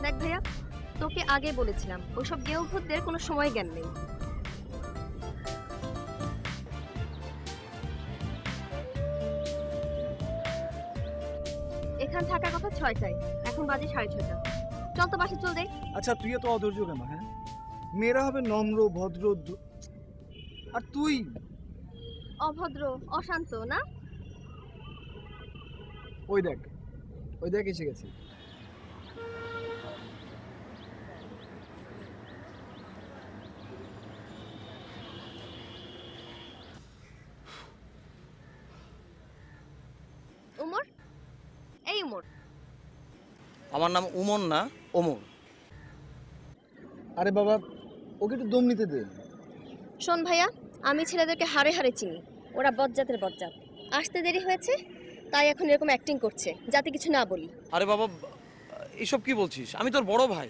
দেখ ভাইয়া, তোকে আগে বলেছিলাম ওসব গেঁয়োভূতদের কোনো সময় জ্ঞান নেই। এখান থাকার কথা 6টায়, এখন বাজে 6:30। চল তো বাসে চল দে। আচ্ছা তুই এত অধৈর্য কেন? হ্যাঁ, মেয়েরা হবে নম্র ভদ্র, আর তুই অভদ্র অশান্ত না? ওই দেখ, ওই দেখ এসে গেছে। উমর, এই উমর। আমার নাম উমর না, ওমর। আরে বাবা, ওকে একটু দম নিতে দে। শোন ভাইয়া, আমি ছেলেদেরকে হাড়ে হাড়ে চিনি, ওরা বজ্জাতের বজ্জাত। আসতে দেরি হয়েছে তাই এখন এরকম অ্যাক্টিং করছে যাতে কিছু না বলি। আরে বাবা, এসব কি বলছিস? আমি তোর বড় ভাই।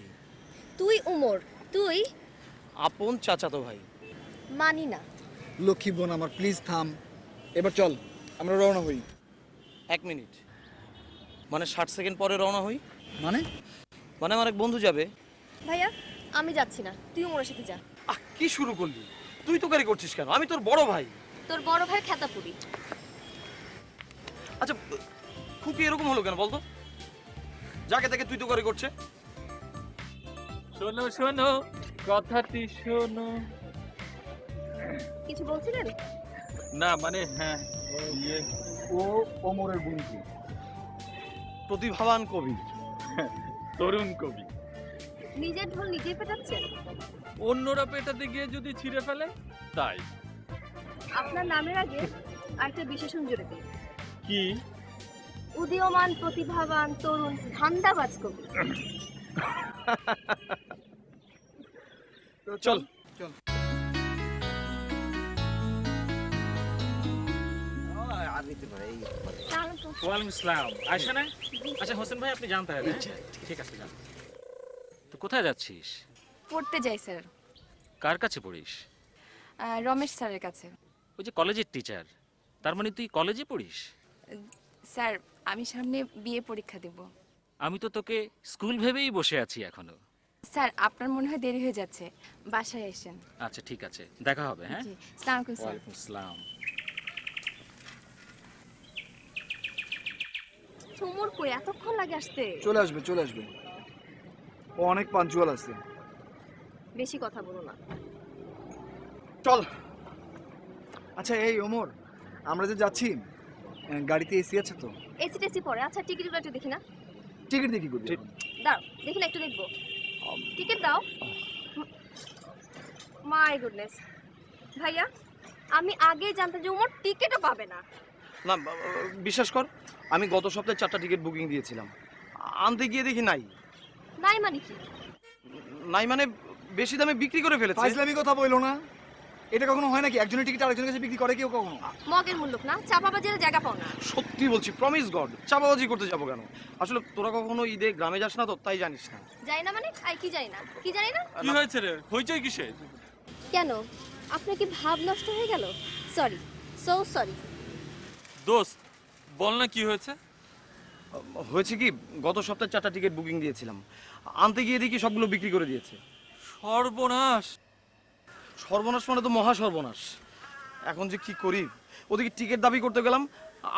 তুই উমর, তুই আপন চাচাতো ভাই। মানি না। লক্ষ্মী বোন আমার, প্লিজ থাম। এবার চল আমরা রওনা হই। 1 মিনিট, মানে 60 সেকেন্ড পরে রওনা হই? মানে মানে আমার এক বন্ধু যাবে। ভাইয়া আমি যাচ্ছি না, তুই উমরের সাথে যা। কি শুরু করলি? তুই তো গাড়ি করছিস কেন? আমি তোর বড় ভাই। তোর বড় ভাই খেতাপুরি। আচ্ছা খুকি এরকম হলো কেন বলতো? যাকে তাকে তুই তো গাড়ি করছে। শোনো শোনো কথাটি শোনো। কিছু বলছিলেন? না মানে হ্যাঁ, ও ওমরের বন্ধু, প্রতিভাবান কবি, তরুণ কবি। নিজের ঢোল নিজেই পেটাচ্ছেন? অন্যরা পেটাতে গিয়ে যদি ছিঁড়ে ফেলে তাই। আপনার নামের আগে আরেকটা বিশেষণ জুড়ে দিন। কি? উদীয়মান প্রতিভাবান তরুণ ধান্দাবাজ কবি। চল চল। ওয়ালাইকুম আসসালাম। আয়শা না? আচ্ছা হোসেন ভাই আপনি জানতে হবে। ঠিক আছে জান। তো কোথায় যাচ্ছিস? পড়তে যাই স্যার। কার কাছে পড়িস? রমেশ স্যারের কাছে। ওই যে কলেজের টিচার, তার মানে তুই কলেজে পড়িস? স্যার আমি সামনে বিএ পরীক্ষা দেব। আমি তো তোকে স্কুল ভেবেই বসে আছি এখনো। স্যার আপনার মনে হয় দেরি হয়ে যাচ্ছে, বাসায় এসেন। আচ্ছা ঠিক আছে, দেখা হবে। হ্যাঁ, জি আসসালামু আলাইকুম স্যার। ওয়ালাইকুম আসসালাম। উমর কই, এতক্ষণ লাগে আসতে? চলে আসবে চলে আসবে, ও অনেক পাঞ্চুয়াল আছে। বেশি কথা বলো না। চল। আচ্ছা এই ওমর, আমরা যে যাচ্ছি গাড়িতে এসি আছে তো? এসি টেসি পরে। আচ্ছা টিকিটগুলো একটু দেখি না। টিকিট দেখি করবি? দাও দেখি না, একটু দেখবো। টিকিট দাও। মাই গুডনেস ভাইয়া, আমি আগেই জানতাম যে উমর টিকিটও পাবে না। না, বিশ্বাস কর, আমি গত সপ্তাহে 4টা টিকিট বুকিং দিয়েছিলাম, আনতে গিয়ে দেখি নাই। নাই মানে কি? নাই মানে বেশি দামে বিক্রি করে ফেলেছে। ফাইজলামি কথা বইলো না, এটা কখনো হয় নাকি? একজনের টিকিট আরেকজনের কাছে বিক্রি করে কেউ কখনো? মগের মূল্যক না, চাপাবাজির জায়গা পাও না। সত্যি বলছি, প্রমিস গড, চাপাবাজি করতে যাবো কেন? আসলে তোরা কখনো ঈদে গ্রামে যাস না তো, তাই জানিস না। যাই না মানে আই কি জানি না, কি জানি না। কি হয়েছে রে? হইচই কিসে? কেন আপনার কি ভাব নষ্ট হয়ে গেল? Sorry, so sorry. দোস্ত বল না কি হয়েছে? হয়েছে কি, গত সপ্তাহে 4টা টিকিট বুকিং দিয়েছিলাম, আনতে গিয়ে দেখি সবগুলো বিক্রি করে দিয়েছে। সর্বনাশ। সর্বনাশ মানে তো মহা সর্বনাশ। এখন যে কি করি? ওদিকে টিকিট দাবি করতে গেলাম,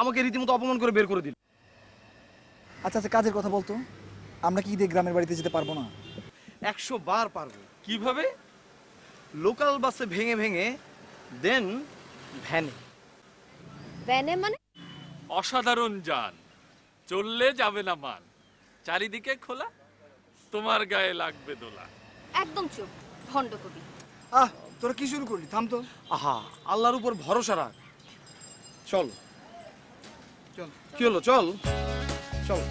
আমাকে রীতিমতো অপমান করে বের করে দিল। আচ্ছা আচ্ছা, কাজের কথা বলতো, আমরা কি ঈদে গ্রামের বাড়িতে যেতে পারবো না? 100 বার পারবো। কিভাবে? লোকাল বাসে ভেঙে ভেঙে, দেন ভ্যানে। ভ্যানে মানে? অসাধারণ যান, চললে যাবে না মান, চারিদিকে খোলা, তোমার গায়ে লাগবে দোলা। একদম চুপ, ভণ্ড কবি। আহ, তোরা কি শুরু করলি? থাম তো। আহা, আল্লাহর উপর ভরসা রাখ। চল চল। কি হলো, চল চল।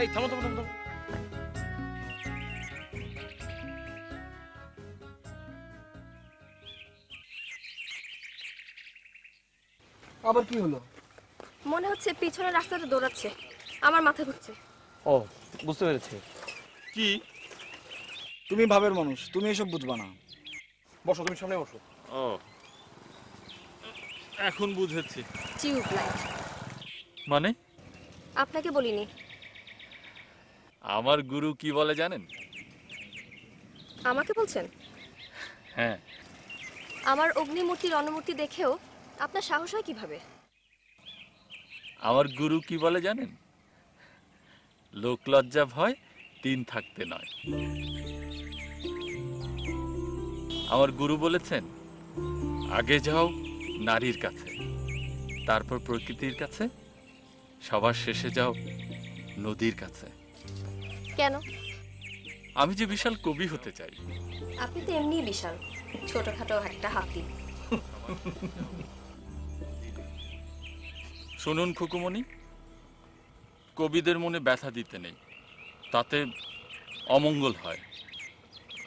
এই থামো থামো থামো থামো। আবার কি হলো? মনে হচ্ছে পিছনের রাস্তাটা দৌড়াচ্ছে, আমার মাথা ঘুরছে। ও বুঝতে পেরেছি। কি? তুমি ভাবের মানুষ, তুমি এসব বুঝবা না। বসো, তুমি সামনে বসো। ও, এখন বুঝেছি। Tube light. মানে আপনাকে বলিনি। আমার গুরু কি বলে জানেন? আমাকে বলছেন? হ্যাঁ, আমার অগ্নিমূর্তির অনুমূর্তি দেখেও আপনার সাহস হয় কিভাবে? আমার গুরু কি বলে জানেন? লোক লজ্জা ভয় 3 থাকতে নয়। আমার গুরু বলেছেন, আগে যাও নারীর কাছে, তারপর প্রকৃতির কাছে, সবার শেষে যাও নদীর কাছে। কেন? আমি যে বিশাল কবি হতে চাই। আপনি তো এমনিই বিশাল, ছোটখাটো একটা হাতি। শুনুন খুকুমণি, কবিদের মনে ব্যথা দিতে নেই, তাতে অমঙ্গল হয়।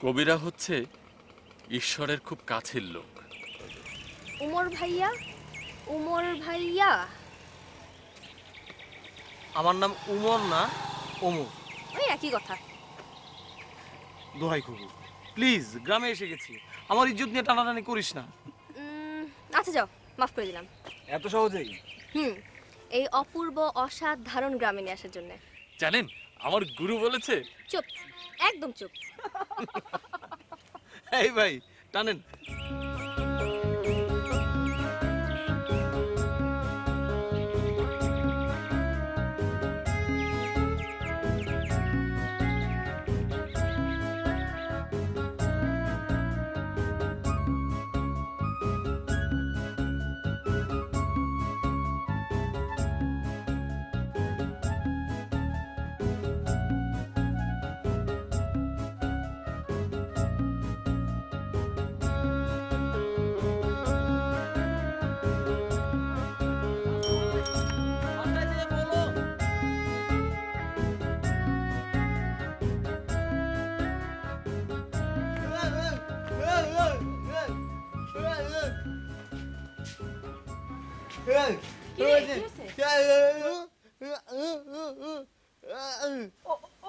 কবিরা হচ্ছে ঈশ্বরের খুব কাছের লোক। উমর ভাইয়া, উমর ভাইয়া। আমার নাম উমর না, ওমর। ওই একই কথা। দোহাই খুবু, প্লিজ, গ্রামে এসে গেছি, আমার ইজ্জত নিয়ে টানাটানি করিস না। আচ্ছা যাও, মাফ করে দিলাম। এত সহজেই? এই অপূর্ব অসাধারণ গ্রামে নিয়ে আসার জন্য। জানেন, আমার গুরু বলেছে। চুপ, একদম চুপ। এই ভাই টানেন।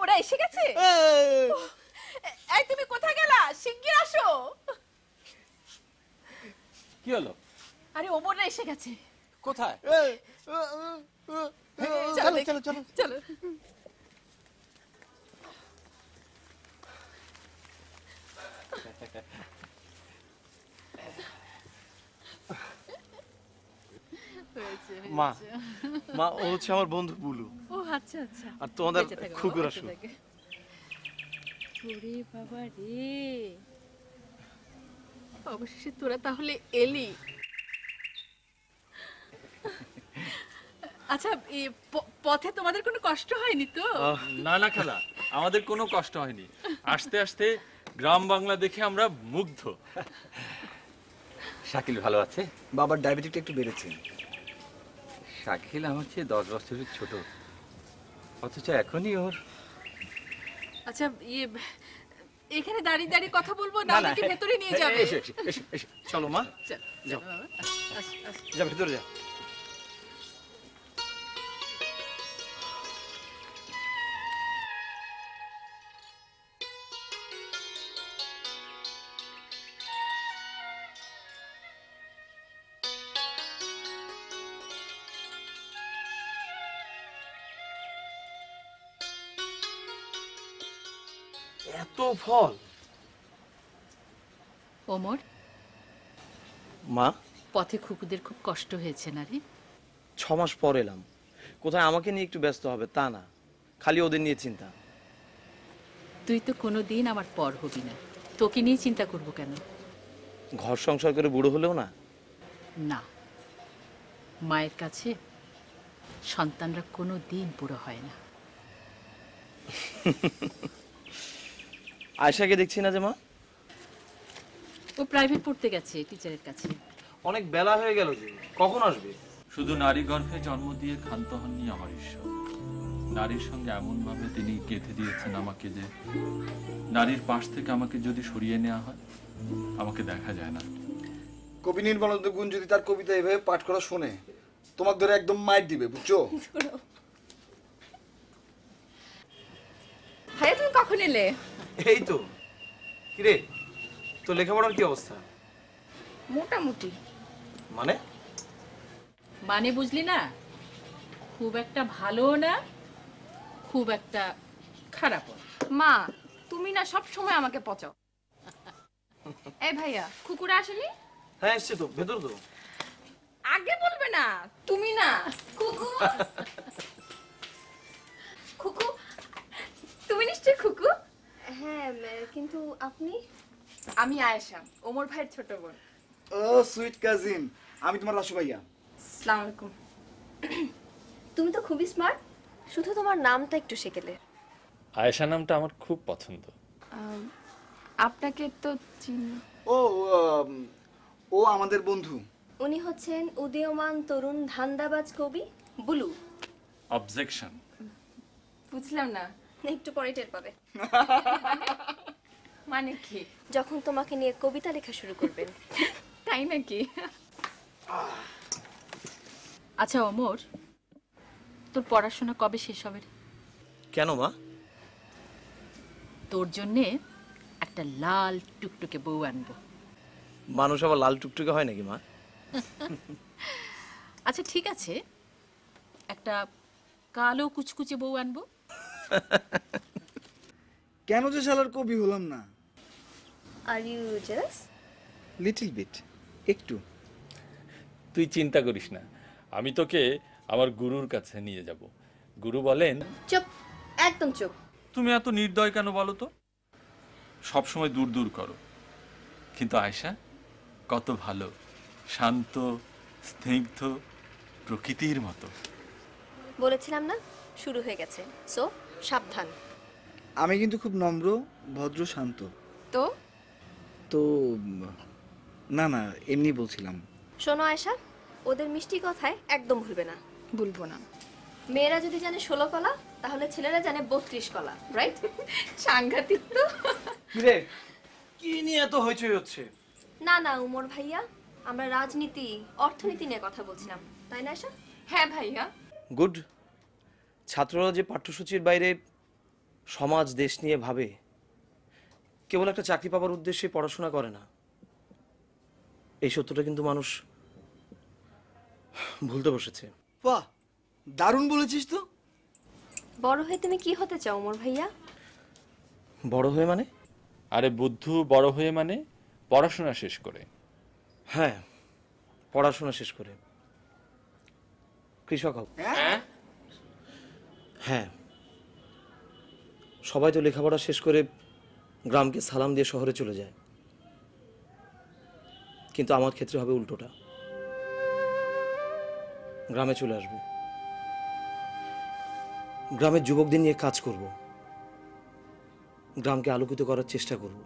ওরা এসে গেছে? এই তুমি কোথায় গেলা? শিগগির আসো। কি হলো? আরে ওমররা এসে গেছে। কোথায়? চলো চলো চলো চলো। মা, মা ও হচ্ছে আমার বন্ধু বুলু। ও আচ্ছা আচ্ছা। আর তোমাদের খুকুরা শু। ওরে বাবা রে, অবশেষে তোরা তাহলে এলি। আচ্ছা, পথে তোমাদের কোনো কষ্ট হয়নি তো? না না খালা, আমাদের কোনো কষ্ট হয়নি। আস্তে আস্তে গ্রাম বাংলা দেখে আমরা মুগ্ধ। শাকিল ভালো আছে? বাবার ডায়াবেটিসটা একটু বেড়েছে। শাকিল আমার চেয়ে 10 বছরের ছোট, অথচ এখনই ওর। আচ্ছা, এখানে দাঁড়িয়ে দাঁড়িয়ে কথা বলবো না, নাকি ভেতরে নিয়ে যাবে? এসো এসো এসো এসো, চলো মা, যাও, যা ভেতরে যা। এত ফল। ওমর, মা, পথে খুকুদের খুব কষ্ট হয়েছে না রে? 6 মাস পর এলাম, কোথায় আমাকে নিয়ে একটু ব্যস্ত হবে তা না, খালি ওদের নিয়ে চিন্তা। তুই তো কোনোদিন আমার পর হবি না, তোকে নিয়ে চিন্তা করব কেন? ঘর সংসার করে বুড়ো হলেও না। না, মায়ের কাছে সন্তানরা কোনো দিন বুড়ো হয় না। আয়শাকে দেখছি না যে মা? ও প্রাইভেট পড়তে গেছে টিচারের কাছে। অনেক বেলা হয়ে গেল যে, কখন আসবে? শুধু নারী গর্ভে জন্ম দিয়ে ক্ষান্ত হননি আমার ঈশ্বর। নারীর সঙ্গে এমনভাবে তিনি গেঁথে দিয়েছেন আমাকে যে নারীর পাশ থেকে আমাকে যদি সরিয়ে নেওয়া হয় আমাকে দেখা যায় না। কবি নির্মলানন্দ গুণ যদি তার কবিতা এভাবে পাঠ করা শোনে, তোমাকে ধরে একদম মাইর দিবে, বুঝছো? ভাইয়া তুমি কখন এলে? এই তো। কিরে, তো লেখাপড়ার কি অবস্থা? মোটামুটি। মানে মানে বুঝলি না, খুব একটা ভালোও না, খুব একটা খারাপও না। মা, তুমি না সব সময় আমাকে পচাও। এই ভাইয়া, কুকুরা আসেনি? হ্যাঁ এসছে তো, ভেতর তো। আগে বলবে না, তুমি না। কুকু, কুকু, তুমি নিশ্চয়ই কুকু? হ্যাঁ, কিন্তু আপনি? আমি আয়েশা, ওমর ভাইয়ের ছোট বোন। ও সুইট কাজিন, আমি তোমার রাসু ভাইয়া। আসসালামু আলাইকুম। তুমি তো খুবই স্মার্ট, শুধু তোমার নামটা একটু সেকেলে। আয়েশা নামটা আমার খুব পছন্দ। আপনাকে তো চিনি। ও ও আমাদের বন্ধু। উনি হচ্ছেন উদীয়মান তরুণ ধান্দাবাজ কবি বুলু। অবজেকশন। বুঝলাম না, একটু পরে টের পাবে মানে কি? যখন তোমাকে নিয়ে কবিতা লেখা শুরু করবেন। তাই নাকি? আচ্ছা ওমর, তোর পড়াশোনা কবে শেষ হবে? কেন মা? তোর জন্যে একটা লাল টুকটুকে বউ আনবো। মানুষ আবার লাল টুকটুকে হয় নাকি মা? আচ্ছা ঠিক আছে, একটা কালো কুচকুচে বউ আনবো। কেন যে শালার কবি হলাম না? Are you jealous? Little bit, একটু। তুই চিন্তা করিস না, আমি তোকে আমার গুরুর কাছে নিয়ে যাব। গুরু বলেন, চুপ, একদম চুপ। তুমি এত নির্দয় কেন বলো তো? সবসময় দূর দূর করো। কিন্তু আয়েশা কত ভালো, শান্ত, স্নিগ্ধ, প্রকৃতির মতো। বলেছিলাম না, শুরু হয়ে গেছে। সো সাবধান। আমি কিন্তু খুব নম্র, ভদ্র, শান্ত। তো তো না না, এমনি বলছিলাম। শোনো আয়েশা, ওদের মিষ্টি কথায় একদম ভুলবে না। বলবো না। মেয়েরা যদি জানে 16 কলা, তাহলে ছেলেরা জানে 32 কলা, রাইট? সাংঘাতিক তো। কিরে, কি নিয়ে এত হইচই হচ্ছে? না না উমর ভাইয়া, আমরা রাজনীতি, অর্থনীতি নিয়ে কথা বলছিলাম, তাই না আয়েশা? হ্যাঁ ভাইয়া। গুড। ছাত্ররা যে পাঠ্যসূচির বাইরে সমাজ দেশ নিয়ে ভাবে, কেবল একটা চাকরি পাবার উদ্দেশ্যে পড়াশোনা করে না, এই সত্যটা কিন্তু মানুষ ভুলতে বসেছে। বাহ, দারুণ বলেছিস তো। বড় হয়ে তুমি কি হতে চাও উমর ভাইয়া? বড় হয়ে মানে? আরে বুদ্ধু, বড় হয়ে মানে পড়াশোনা শেষ করে। হ্যাঁ, পড়াশোনা শেষ করে কৃষক হোক। হ্যাঁ, সবাই তো লেখাপড়া শেষ করে গ্রামকে সালাম দিয়ে শহরে চলে যায়, কিন্তু আমার ক্ষেত্রে হবে উল্টোটা। গ্রামে চলে আসবো, গ্রামের যুবকদের নিয়ে কাজ করব, গ্রামকে আলোকিত করার চেষ্টা করব।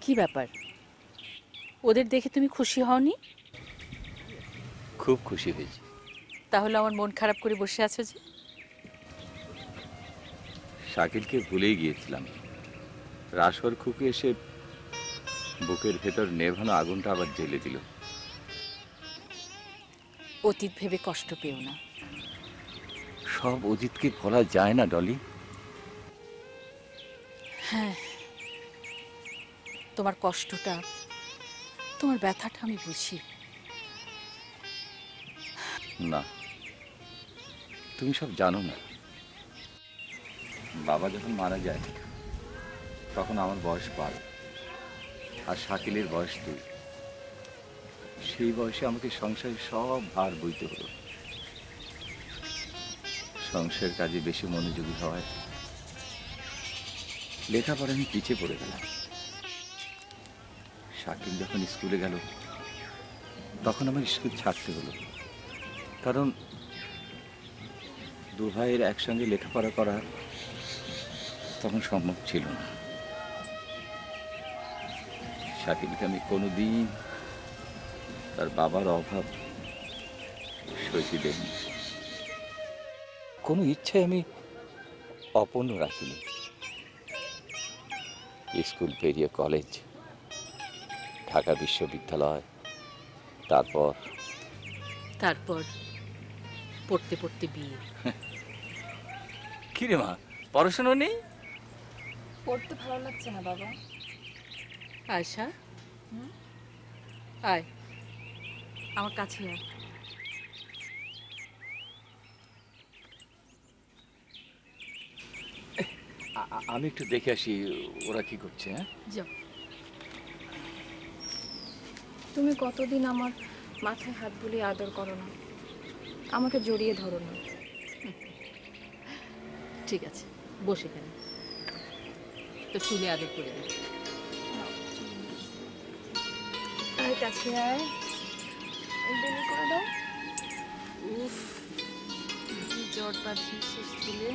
কি ব্যাপার, ওদের দেখে তুমি খুশি হওনি? খুব খুশি হয়েছি। তাহলে আমার মন খারাপ করে বসে আছো যে? শাকিলকে ভুলেই গিয়েছিলাম। রাসর খুকি এসে বুকের ভেতর নেভানো আগুনটা আবার জ্বেলে দিল। অতীত ভেবে কষ্ট পেও না। সব অজিতকে ভোলা যায় না ডলি। হ্যাঁ, তোমার কষ্টটা, তোমার ব্যথাটা আমি বুঝি। না, তুমি সব জানো না। বাবা যখন মারা যায় তখন আমার বয়স 12 আর শাকিলের বয়স 2। সেই বয়সে আমাকে সংসারের সব ভার বইতে হলো। সংসারের কাজে বেশি মনোযোগী হওয়ায় লেখাপড়া আমি পিছিয়ে পড়ে গেলাম। শাকিল যখন স্কুলে গেল তখন আমার স্কুল ছাড়তে হলো, কারণ দু ভাইয়ের একসঙ্গে লেখাপড়া করা তখন সম্ভব ছিল না। শাকিলকে আমি কোনোদিন তার বাবার অভাব সইতে দেয়নি, কোনো ইচ্ছায় আমি অপূর্ণ রাখিনি। স্কুল পেরিয়ে কলেজ, ঢাকা বিশ্ববিদ্যালয়, তারপর পড়তে পড়তে বিয়ে। কিরে মা, পড়াশোনা নেই? পড়তে ভালো লাগছে না বাবা। আয়শা, আয় আমার কাছে আয়। আমি একটু দেখে আসি ওরা কি করছে। হ্যাঁ, যাও। তুমি কতদিন আমার মাথায় হাত বুলিয়ে আদর করো না, আমাকে জড়িয়ে ধরো না। ঠিক আছে, বসে কেন, তো চুলে আদর করে দে। আয় কাছে আয়, বেলি করে দাও। উফ, জট বাঁধি শেষ চুলে।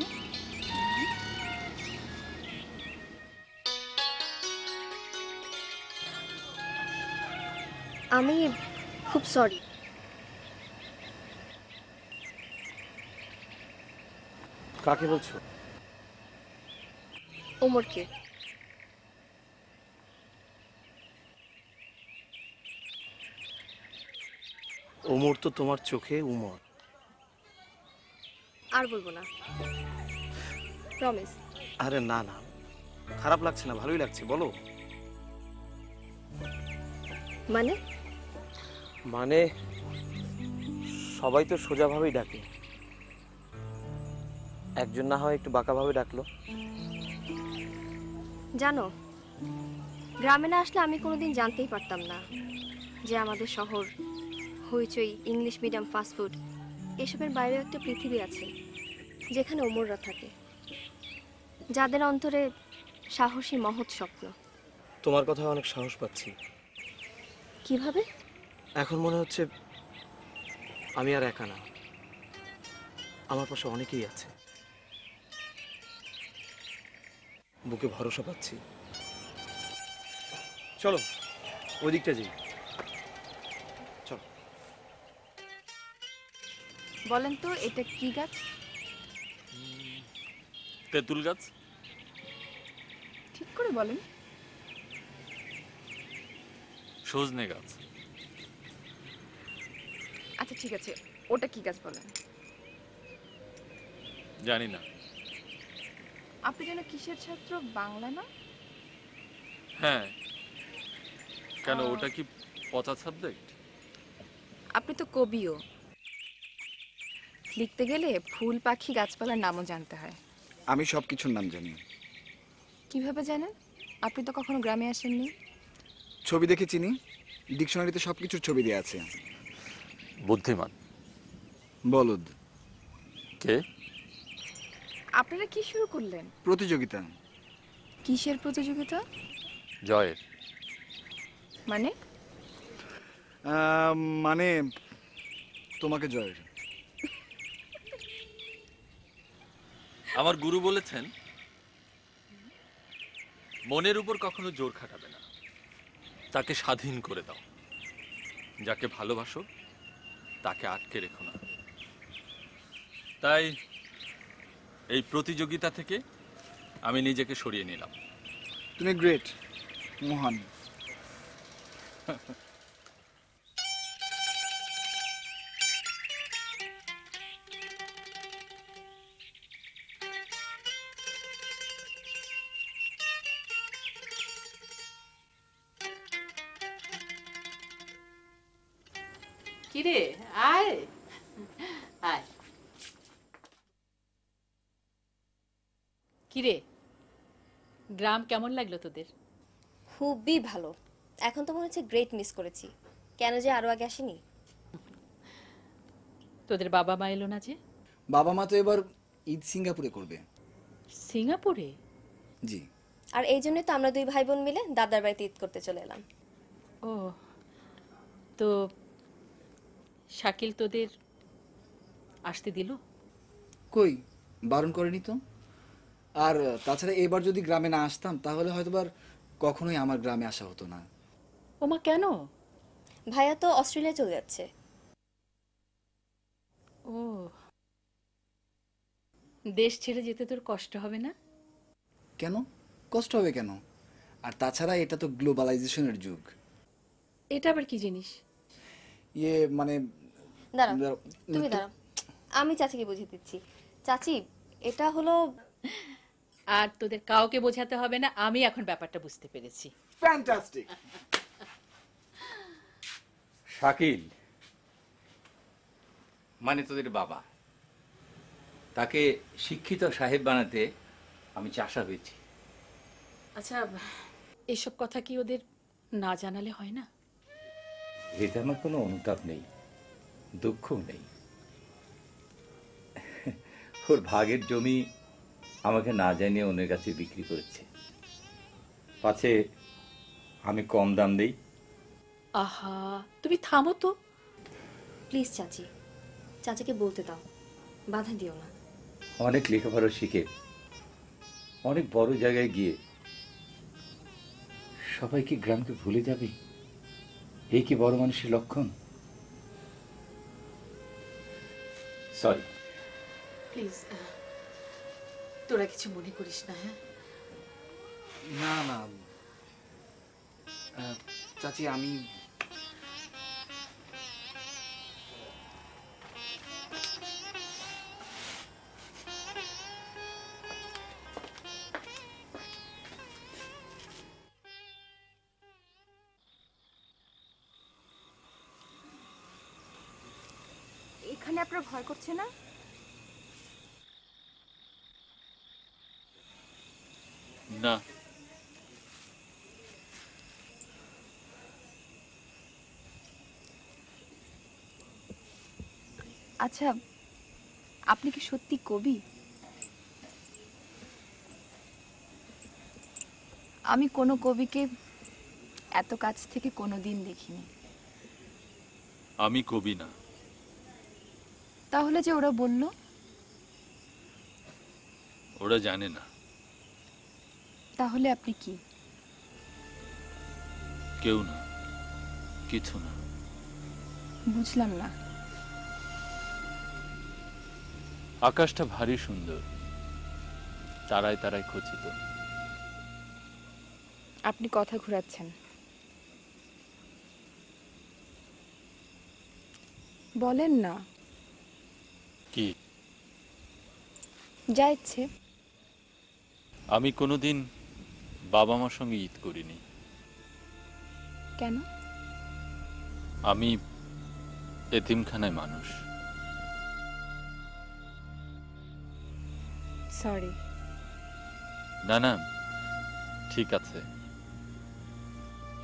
আমি খুব সরি। কাকে বলছো? ওমরকে। ওমর তো তোমার চোখে উমর। আর বলবো না, প্রমিস। আরে না না, খারাপ লাগছে না, ভালোই লাগছে, বলো। মানে মানে সবাই তো সোজাভাবেই ডাকে, একজন না হয় একটু বাঁকাভাবে ডাকলো। জানো, গ্রামে না আসলে আমি কোনোদিন জানতেই পারতাম না যে আমাদের শহর, হইচই, ইংলিশ মিডিয়াম, ফাস্টফুড এসবের বাইরেও একটা পৃথিবী আছে যেখানে ওমররা থাকে, যাদের অন্তরে সাহসী মহৎ স্বপ্ন। তোমার কথায় অনেক সাহস পাচ্ছি। কিভাবে? এখন মনে হচ্ছে আমি আর একা না, আমার পাশে অনেকেই আছে, বুকে ভরসা পাচ্ছি। চলো ওই দিকটা যাই। চলো। বলেন তো এটা কি গাছ? তেঁতুল গাছ। ঠিক করে বলেন। সজনে গাছ। আচ্ছা ঠিক আছে, ওটা কি গাছ বলেন? জানি না। আপনি যেন কিসের ছাত্র, বাংলা না? হ্যাঁ, কেন ওটা কি পচা সাবজেক্ট? আপনি তো কবিও, লিখতে গেলে ফুল, পাখি, গাছপালার নামও জানতে হয়। আমি সব কিছুর নাম জানি। কিভাবে জানেন? আপনি তো কখনো গ্রামে আসেননি। ছবি দেখে চিনি, ডিকশনারিতে সব কিছুর ছবি দেওয়া আছে। বুদ্ধিমান। বলদ। কে? আপনারা কি শুরু করলেন? প্রতিযোগিতা। কিসের প্রতিযোগিতা? জয়ের। মানে? মানে তোমাকে জয়ের। আমার গুরু বলেছেন, মনের উপর কখনো জোর খাটাবে না, তাকে স্বাধীন করে দাও। যাকে ভালোবাসো তাকে আটকে রেখো না। তাই এই প্রতিযোগিতা থেকে আমি নিজেকে সরিয়ে নিলাম। তুমি গ্রেট, মহান। কিরে, আয় আয়। কিরে, গ্রাম কেমন লাগলো তোদের? খুবই ভালো। এখন তো মনে হচ্ছে গ্রেট মিস করেছি। কেন যে আরো আগে আসেনি। তোদের বাবা মা এলো না যে? বাবা মা তো এবার ঈদ সিঙ্গাপুরে করবে। সিঙ্গাপুরে? জি। আর এই জন্যই তো আমরা দুই ভাই বোন মিলে দাদার বাড়িতে ঈদ করতে চলে এলাম। ও, তো শাকিল তোদের আসতে দিল? কই, বারণ করেনি তো। আর তাছাড়া এবার যদি গ্রামে না আসতাম তাহলে হয়তোবার কখনোই আমার গ্রামে আসা হতো না। ওমা, কেন? ভাইয়া তো অস্ট্রেলিয়া চলে যাচ্ছে। ও, দেশ ছেড়ে যেতে তোর কষ্ট হবে না? কেন কষ্ট হবে কেন? আর তাছাড়া এটা তো গ্লোবালাইজেশনের যুগ। এটা আবার কি জিনিস? ইয়ে মানে দাঁড়াও, তুমি দাঁড়াও, আমি চাচিকে বুঝিয়ে দিচ্ছি। চাচি, এটা হলো আর তোদের কাউকে বোঝাতে হবে না, আমি এখন ব্যাপারটা বুঝতে পেরেছি। ফ্যান্টাস্টিক। শাকিল মানে তোদের বাবা, তাকে শিক্ষিত সাহেব বানাতে আমি চাষা হয়েছি। আচ্ছা, এসব কথা কি ওদের না জানালে হয় না? এতে আমার কোনো অনুতাপ নেই, দুঃখও নেই। ওর ভাগের জমি আমাকে না জানিয়ে অন্যের কাছে বিক্রি করেছে, পাছে আমি কম দাম দেই। আহা, তুমি থামো তো। প্লিজ চাচি, চাচিকে বলতে দাও, বাধা দিও না। অনেক লেখাপড়া শিখে অনেক বড় জায়গায় গিয়ে সবাই কি গ্রামকে ভুলে যাবে? এই কি বড় মানুষের লক্ষণ? সরি। প্লিজ, তোরা কিছু মনে করিস না। হ্যাঁ, না না চাচি, আমি এখানে আপনার ভয় করছে না? না, আচ্ছা, আপনি কি সত্যি কবি? আমি কোনো কবিকে এত কাছ থেকে কোনোদিন দেখিনি। আমি কবি না। তাহলে যে ওরা বলল? ওরা জানে না। তাহলে আপনি কি? কেউ না, কিছু না। বুঝলাম না। আকাশটা ভারী সুন্দর, তারায় তারায় খচিত। আপনি কথা ঘোরাচ্ছেন। বলেন না। কি? যা ইচ্ছে। আমি কোনোদিন বাবা মার সঙ্গে ঈদ করিনি। কেন? আমি এতিমখানায় মানুষ। সরি। না না, ঠিক আছে,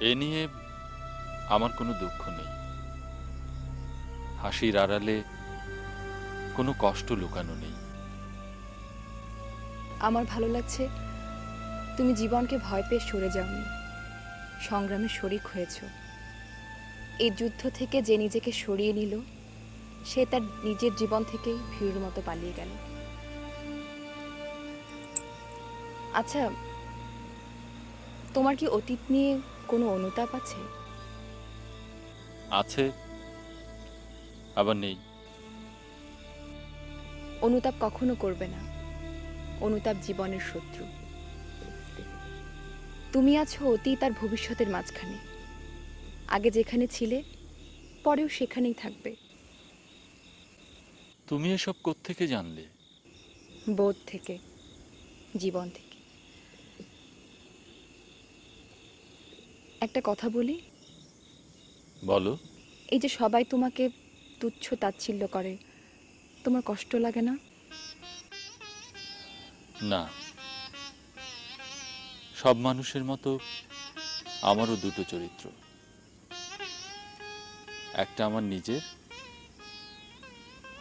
এ নিয়ে আমার কোনো দুঃখ নেই। হাসির আড়ালে কোনো কষ্ট লুকানো নেই। আমার ভালো লাগছে তুমি জীবনকে ভয় পেয়ে সরে যাওনি, সংগ্রামে শরিক হয়েছ। এই যুদ্ধ থেকে যে নিজেকে সরিয়ে নিল, সে তার নিজের জীবন থেকেই ভীরুর মতো পালিয়ে গেল। আচ্ছা, তোমার কি অতীত নিয়ে কোনো অনুতাপ আছে? আছে, আবার নেই। অনুতাপ কখনো করবে না, অনুতাপ জীবনের শত্রু। তুমি আছো অতীত আর ভবিষ্যতের মাঝখানে। আগে যেখানে ছিলে, পরেও সেখানেই থাকবে। তুমি এসব কোত্থেকে জানলে? বোধ থেকে, জীবন থেকে। একটা কথা বলি? বলো। এই যে সবাই তোমাকে তুচ্ছ তাচ্ছিল্য করে, তোমার কষ্ট লাগে না? না, সব মানুষের মতো আমারও দুটো চরিত্র। একটা আমার নিজের,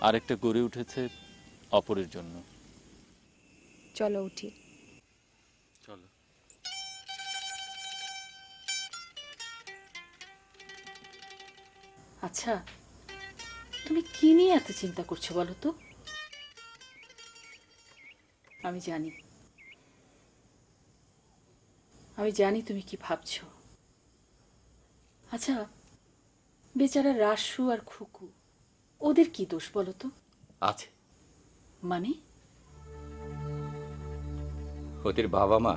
আর একটা গড়ে উঠেছে অপরের জন্য। চলো উঠি। চলো। আচ্ছা, তুমি কি নিয়ে এত চিন্তা করছো বলো তো? আমি জানি তুমি কি ভাবছো। আচ্ছা, বেচারা রাসু আর খুকু, ওদের কি দোষ বলো তো? আছে, মানে? ওদের বাবা মা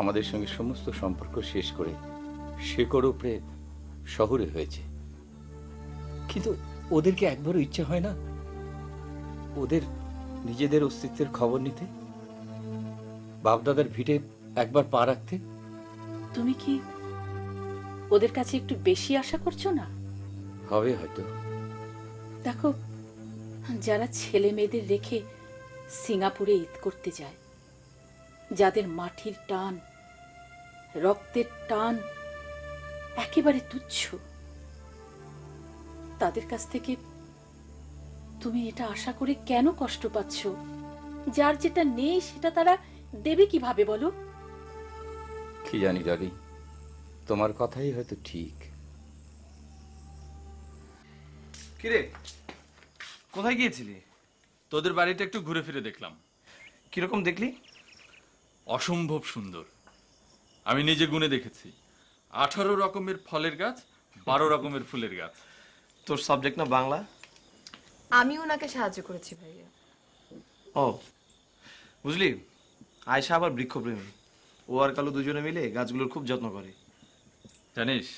আমাদের সঙ্গে সমস্ত সম্পর্ক শেষ করে শেকড় উপরে শহরে হয়েছে, কিন্তু ওদেরকে একবারও ইচ্ছে হয় না ওদের নিজেদের অস্তিত্বের খবর নিতে, বাপদাদার ভিটে একবার পা রাখতে? তুমি কি ওদের কাছে একটু বেশি আশা করছো না? হবে হয়তো। দেখো, যারা ছেলে মেয়েদের রেখে সিঙ্গাপুরে ঈদ করতে যায়, যাদের মাটির টান, রক্তের টান একেবারে তুচ্ছ, তাদের কাছ থেকে তুমি এটা আশা করে কেন কষ্ট পাচ্ছ? যার যেটা নেই সেটা তারা দেবে কিভাবে বলো? কি জানি ডালি, তোমার কথাই হয়তো ঠিক। কিরে, কোথায় গিয়েছিলি? তোদের বাড়িটা একটু ঘুরে ফিরে দেখলাম। কিরকম দেখলি? অসম্ভব সুন্দর। আমি নিজে গুনে দেখেছি, 18 রকমের ফলের গাছ, 12 রকমের ফুলের গাছ। তোর সাবজেক্ট না বাংলা? আমি ওনাকে সাহায্য করেছি ভাইয়া। ও বুঝলি, আয়শা আবার বৃক্ষপ্রেমী। ও আর কালু দুজনে মিলে গাছগুলোর খুব যত্ন করে। জানিস,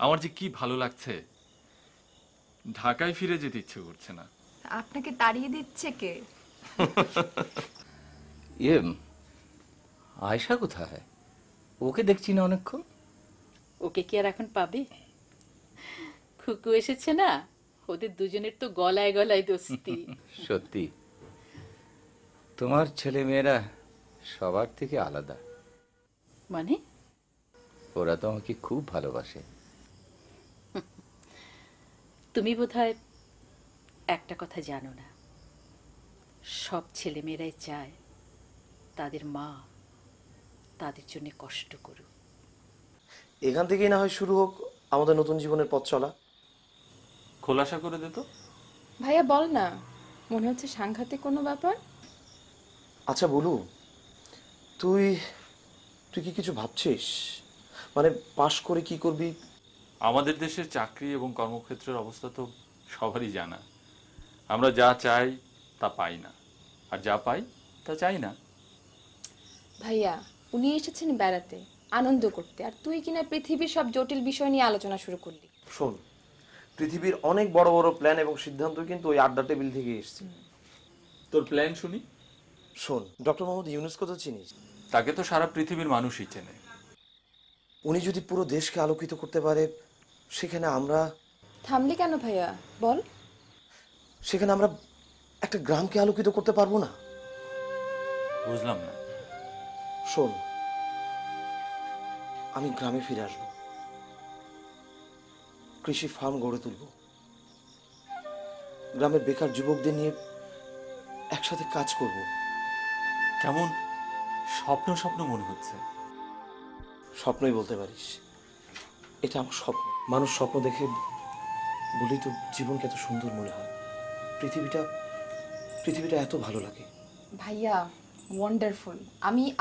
আমার যে কি ভালো লাগছে, ঢাকায় ফিরে যেতে ইচ্ছে করছে না। আপনাকে তাড়িয়ে দিচ্ছে কে? ইয়ে, আয়শা কোথায়? ওকে দেখছি না অনেকক্ষণ। ওকে কি আর এখন পাবে? খুকু এসেছে না, ওদের দুজনের তো গলায় গলায় দোস্তি। সত্যি, তোমার ছেলে মেয়েরা সবার থেকে আলাদা। মানে? ওরা তো আমাকে খুব ভালোবাসে। তুমি বোধহয় একটা কথা জানো না, সব ছেলে মেয়েরাই চায় তাদের মা তাদের জন্য কষ্ট করুক। এখান থেকেই না হয় শুরু হোক আমাদের নতুন জীবনের পথ চলা। খোলাসা করে দে তো। ভাইয়া বল না, মনে হচ্ছে সাংঘাতিক কোনো ব্যাপার। আচ্ছা বলু, তুই তুই কি কিছু ভাবছিস? মানে পাশ করে কি করবি? আমাদের দেশের চাকরি এবং কর্মক্ষেত্রের অবস্থা তো সবারই জানা। আমরা যা চাই তা পাই না, আর যা পাই তা চাই না। ভাইয়া, উনি এসেছেন বেড়াতে, আনন্দ করতে, আর তুই কিনা পৃথিবীর সব জটিল বিষয় নিয়ে আলোচনা শুরু করলি। শোন, পৃথিবীর অনেক বড় বড় প্ল্যান এবং সিদ্ধান্ত কিন্তু ওই আড্ডা টেবিল থেকে এসেছে। তোর প্ল্যান শুনি। শোন, ডক্টর মোহাম্মদ ইউনুসকে তো চিনিস? তাকে তো সারা পৃথিবীর মানুষই চেনে। উনি যদি পুরো দেশকে আলোকিত করতে পারে, সেখানে আমরা থামলি কেন ভাইয়া, বল। সেখানে আমরা একটা গ্রামকে আলোকিত করতে পারবো না? বুঝলাম না। শোন, আমি গ্রামে ফিরে আসবো, কৃষি ফার্ম গড়ে তুলব, গ্রামের বেকার যুবকদের নিয়ে একসাথে কাজ করব। কেমন স্বপ্ন স্বপ্ন মনে হচ্ছে। স্বপ্নই বলতে পারিস, এটা আমার স্বপ্ন। মানুষ স্বপ্ন দেখে বলেই তো জীবনকে এত সুন্দর মনে হয়, পৃথিবীটা এত ভালো লাগে। ভাইয়া ওয়ান্ডারফুল,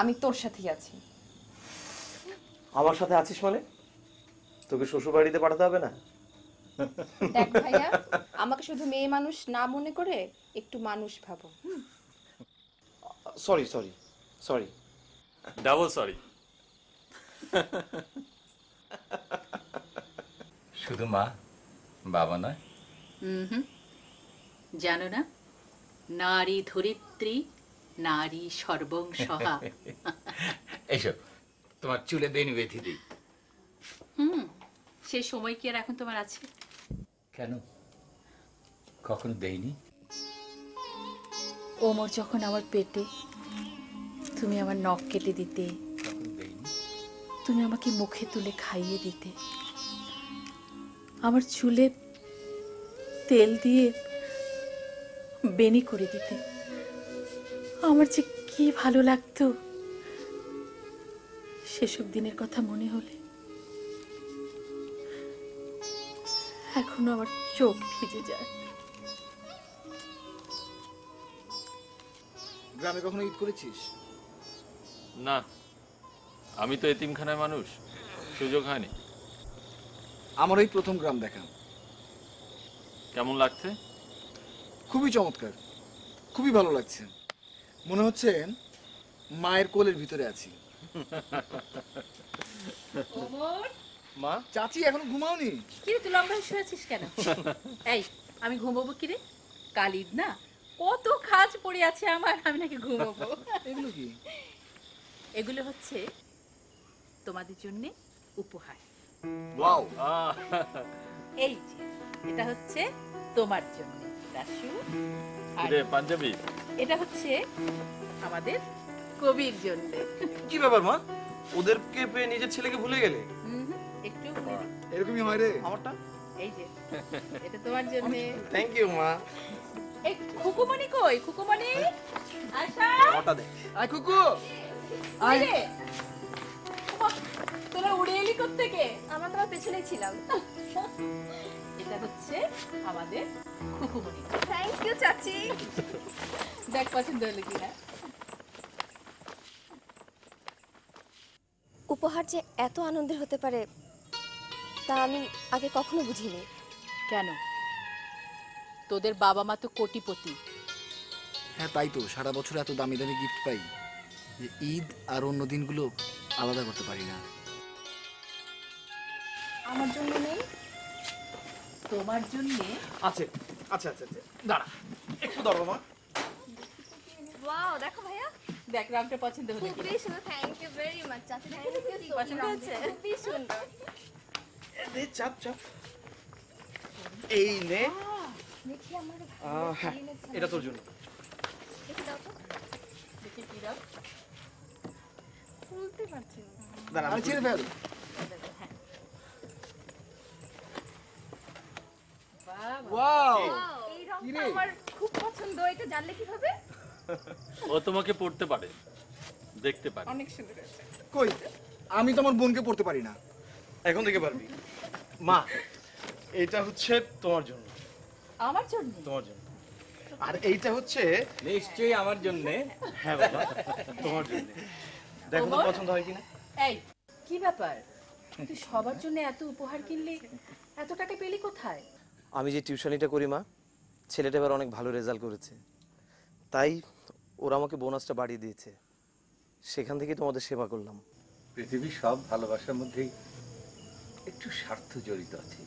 আমি তোর সাথেই আছি। আমার সাথে আছিস মানে? তোকে শ্বশুর বাড়িতে পাঠাতে হবে না? দেখ ভাইয়া, আমাকে শুধু মেয়ে মানুষ না মনে করে একটু মানুষ ভাবো। Sorry sorry sorry, double sorry. শুধু মা, বাবা নয়? জানো না, নারী ধরিত্রী, নারী সর্বং সহা। এইসব তোমার চুলে বেনি বেঁধে দিই। সেই সময় কি আর এখন তোমার আছে? কেন, কখনো দেইনি? ওমর যখন আমার পেটে, তুমি আমার নখ কেটে দিতে, কখনো দেইনি? তুমি আমাকে মুখে তুলে খাইয়ে দিতে, আমার চুলে তেল দিয়ে বেনি করে দিতে, আমার যে কি ভালো লাগতো। সেসব দিনের কথা মনে হলে এখনো আমার চোখ ভিজে যায়। গ্রামে কখনো ঈদ করেছিস? না, আমি তো এতিমখানায় মানুষ, সুযোগ হয়নি। আমার এই প্রথম গ্রাম দেখা। কেমন লাগছে? খুবই চমৎকার, খুবই ভালো লাগছে। মনে হচ্ছে মায়ের কোলের ভিতরে আছি। মা, চাচি এখনো ঘুমাওনি? কিরে তুই লম্বা শুয়ে আছিস কেন? এই আমি ঘুমাবো কিরে? কাল ঈদ না, কত কাজ পড়ে আছে আমার, আমি নাকি ঘুমাবো? এগুলো কি? এগুলো হচ্ছে তোমাদের জন্য উপহার। ওয়াও, এই যে এটা হচ্ছে তোমার জন্য দাশু, আর রে পাঞ্জাবি। এটা হচ্ছে আমাদের কবির জন্য। কি ব্যাপার মা, ওদেরকে পেয়ে নিজের ছেলেকে ভুলে গেলে? একটু এরকমই হয় রে। আমারটা? এই যে এটা তোমার জন্য। থ্যাংক ইউ মা। এই খুকুমণি কই? খুকুমণি আশা, আমারটা দে। আয় কুকু, আয় রে। ওমা, তোরা উড়ে এলি কোত্থেকে? আমরা তোমার পেছনেই ছিলাম। এটা হচ্ছে আমাদের খুকুমণি। থ্যাংক ইউ চাচি। দেখ পছন্দ হলো কিনা। উপহার যে এত আনন্দের হতে পারে তা আমি আগে কখনো বুঝিনি। কেন? তোদের বাবা মা তো কোটিপতি। হ্যাঁ তাই তো, সারা বছর এত দামি দামি গিফট পাই যে ঈদ আর অন্য দিনগুলো আলাদা করতে পারি না। আমার জন্য নেই? তোমার জন্য আছে, আচ্ছা আচ্ছা আচ্ছা, দাঁড়া একটু দাঁড়াও মা। ওয়াও, দেখো ভাইয়া, দেখ রংটা পছন্দ হলো কিনা। খুবই সুন্দর। থ্যাংক ইউ ভেরি মাচ চাচি, থ্যাংক ইউ। পছন্দ হয়েছে? খুবই সুন্দর। দে চাপ চাপ। এই নে। দেখি আমার হ্যাঁ, এটা তোর জন্য। দেখি দাও তো। দেখি কি দাও। খুলতে পারছি না। দাঁড়া, আরে ছেড়ে ফেল। হ্যাঁ। বাহ, বাহ। ওয়াও, এই রংটা কি রে? আমার খুব পছন্দ। এটা জানলে কিভাবে? ও তোমাকে পড়তে পারে, দেখতে পারে। অনেক সুন্দর আছে। কই, আমি তো আমার বোনকে পড়তে পারি না। এখন থেকে পারবি। মা, এটা হচ্ছে তোমার জন্য। আমার জন্য? তোমার জন্য। আর এইটা হচ্ছে নিশ্চয়ই আমার জন্যে। হ্যাঁ বাবা, তোমার জন্য। দেখো তো তোমার? পছন্দ হয় কিনা। এই কি ব্যাপার, তুই সবার জন্য এত উপহার কিনলি, এত টাকা পেলি কোথায়? আমি যে টিউশনিটা করি মা, ছেলেটা এবার অনেক ভালো রেজাল্ট করেছে, তাই ওরা আমাকে বোনাসটা বাড়িয়ে দিয়েছে। সেখান থেকেই তোমাদের সেবা করলাম। পৃথিবীর সব ভালোবাসার মধ্যেই একটু স্বার্থ জড়িত আছে,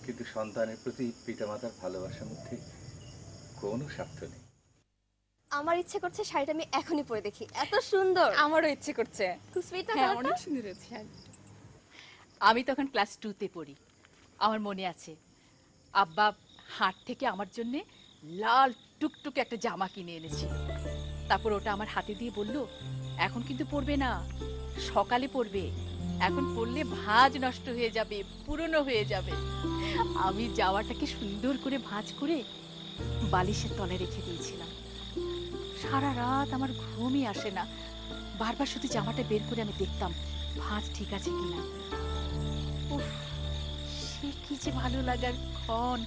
কিন্তু সন্তানের প্রতি পিতামাতার ভালোবাসার মধ্যে কোনো স্বার্থ নেই। আমার ইচ্ছে করছে শাড়িটা আমি এখনই পরে দেখি, এত সুন্দর। আমারও ইচ্ছে করছে। খুব সুইট না হ্যাঁ, কালারটা? অনেক সুন্দর হয়েছে। আমি তখন ক্লাস 2-তে পড়ি, আমার মনে আছে আব্বা হাট থেকে আমার জন্য লাল টুকটুকে একটা জামা কিনে এনেছিল। তারপর ওটা আমার হাতে দিয়ে বলল, এখন কিন্তু পরবে না, সকালে পরবে, এখন পরলে ভাঁজ নষ্ট হয়ে যাবে, পুরনো হয়ে যাবে। আমি জামাটাকে সুন্দর করে ভাঁজ করে বালিশের তলায় রেখে দিয়েছিলাম। সারা রাত আমার ঘুমই আসে না, বারবার শুধু জামাটা বের করে আমি দেখতাম ভাঁজ ঠিক আছে কিনা। উফ, সে কি যে ভালো লাগার ক্ষণ।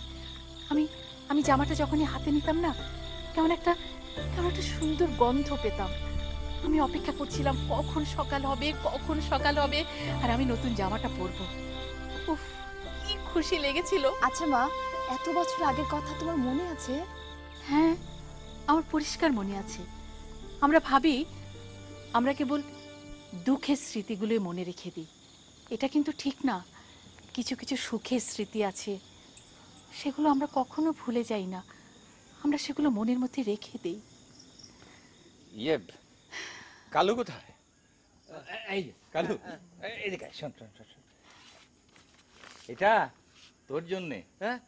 আমি আমি জামাটা যখনই হাতে নিতাম না, কেমন একটা সুন্দর গন্ধ পেতাম। আমি অপেক্ষা করছিলাম কখন সকাল হবে, কখন সকাল হবে, আর আমি নতুন জামাটা পরবো। উফ, কি খুশি লেগেছিল। আচ্ছা মা, এত বছর আগের কথা তোমার মনে আছে? হ্যাঁ, আমার পরিষ্কার মনে আছে। আমরা ভাবি আমরা কেবল দুঃখের স্মৃতিগুলোই মনে রেখে দিই, এটা কিন্তু ঠিক না। কিছু কিছু সুখের স্মৃতি আছে, সেগুলো আমরা কখনো ভুলে যাই না, আমরা সেগুলো মনের মধ্যে রেখে দেই। ইয়ে, কালু কোথায়? এই যে, কালু, এদিকে আয়, শোন শোন শোন শোন। এটা তোর জন্যে। হ্যাঁ,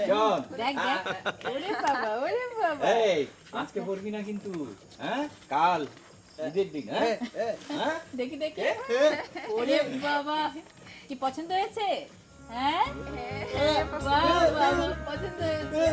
শোন। দেখ দেখ, ওরে বাবা, ওরে বাবা। এই, আজকে পড়বি না কিন্তু, হ্যাঁ? কাল ঈদের দিন, হ্যাঁ? হ্যাঁ? দেখি দেখি, ওরে বাবা, কি পছন্দ হয়েছে? হ্যাঁ, বাহ বাহ, পছন্দ হয়েছে।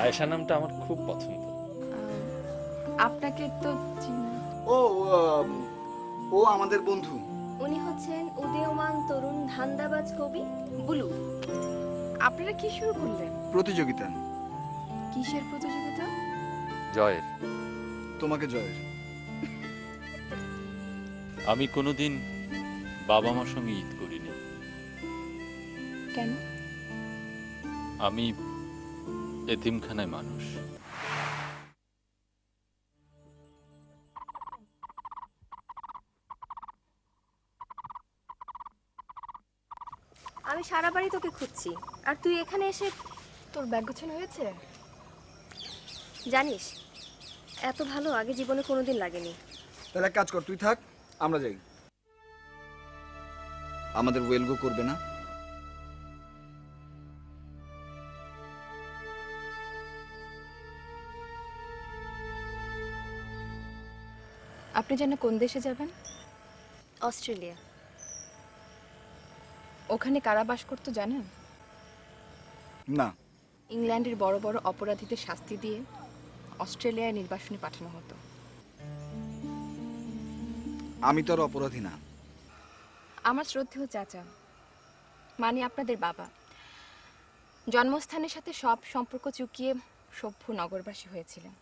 আয়েশা নামটা আমার খুব পছন্দ। আপনাকে তো চিনি। ও ও আমাদের বন্ধু। উনি হচ্ছেন উদীয়মান তরুণ ধান্দাবাজ কবি বুলু। আপনারা কি শুরু করলেন? প্রতিযোগিতা। কিসের প্রতিযোগিতা? জয়ের। তোমাকে জয়ের। আমি কোনোদিন বাবা মার সঙ্গে ঈদ করিনি। কেন? আমি এতিমখানায় মানুষ। আমি সারা বাড়ি তোকে খুঁজছি, আর তুই এখানে এসে তোর ব্যাগ গোছানো হয়েছে? জানিস এত ভালো আগে জীবনে কোনোদিন লাগেনি। তাহলে এক কাজ কর, তুই থাক, আমরা যাই। আমাদের ওয়েলগো করবে না? আপনি যেন কোন দেশে যাবেন? অস্ট্রেলিয়া। ওখানে কারা বাস করতো জানেন? না। ইংল্যান্ডের বড় বড় অপরাধীদের শাস্তি দিয়ে অস্ট্রেলিয়ায় নির্বাসনে পাঠানো হতো। আমি তো আর অপরাধী না। আমার শ্রদ্ধেয় চাচা, মানে আপনাদের বাবা, জন্মস্থানের সাথে সব সম্পর্ক চুকিয়ে সভ্য নগরবাসী হয়েছিলেন।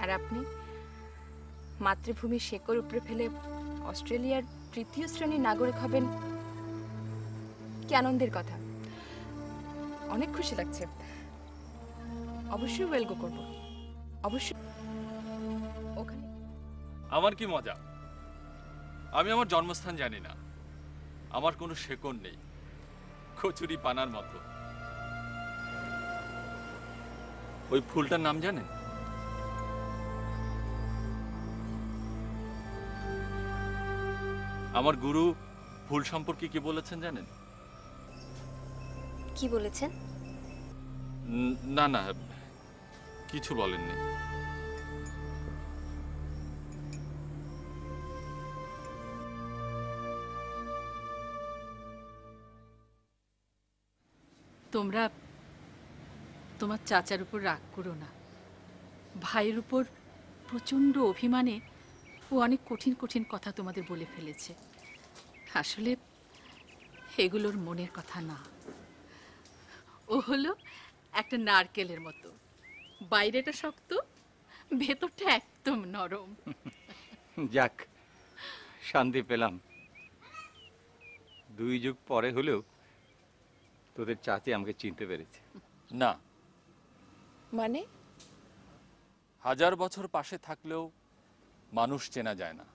আর আপনি মাতৃভূমির শেকড় উপড়ে ফেলে অস্ট্রেলিয়ার তৃতীয় শ্রেণীর নাগরিক হবেন। কি আনন্দের কথা! অনেক খুশি লাগছে। অবশ্যই ওয়েলগো করব, অবশ্যই। ওখানে আমার কি মজা! আমি আমার জন্মস্থান জানি না, আমার কোনো শেকড় নেই, কচুরি পানার মতো। ওই ফুলটার নাম জানেন? আমার গুরু ফুল সম্পর্কে কি বলেছেন জানেন? কি বলেছেন? না না, কিছু বলেননি। তোমরা তোমার চাচার উপর রাগ করো না। ভাইয়ের উপর প্রচণ্ড অভিমানে ও অনেক কঠিন কঠিন কথা তোমাদের বলে ফেলেছে। আসলে এগুলোর মনের কথা না। ও হলো একটা নারকেলের মতো, বাইরেটা শক্ত, ভেতরটা একদম নরম। যাক, শান্তি পেলাম। 2 যুগ পরে হলেও তোদের চাচি আমাকে চিনতে পেরেছে। না, মানে? 1000 বছর পাশে থাকলেও মানুষ চেনা যায় না,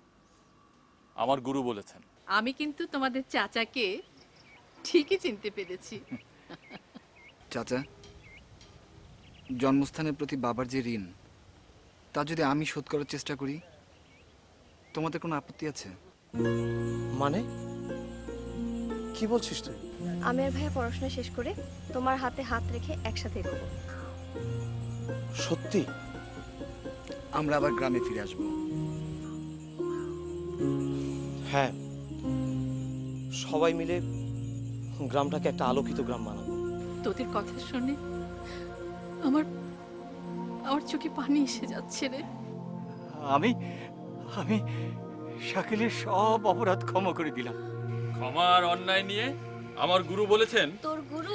আমার গুরু বলেছেন। আমি কিন্তু তোমাদের চাচাকে ঠিকই চিনতে পেরেছি। চাচা, জন্মস্থানের প্রতি বাবার যে ঋণ, তা যদি আমি শোধ করার চেষ্টা করি, তোমাদের কোনো আপত্তি আছে? মানে কি বলছিস তুই? আমি আর ভাইয়া পড়াশোনা শেষ করে তোমার হাতে হাত রেখে একসাথে এগোবো। সত্যি? আমরা আবার গ্রামে ফিরে আসব। হ্যাঁ, সবাই মিলে গ্রামটাকে একটা আলোকিত গ্রাম বানাবো। তোদের কথা শুনে আমার আমার চোখে পানি এসে যাচ্ছে রে। আমি আমি শাকিলের সব অপরাধ ক্ষমা করে দিলাম। ক্ষমার অন্যায় নিয়ে আমার গুরু বলেছেন, তোর গুরু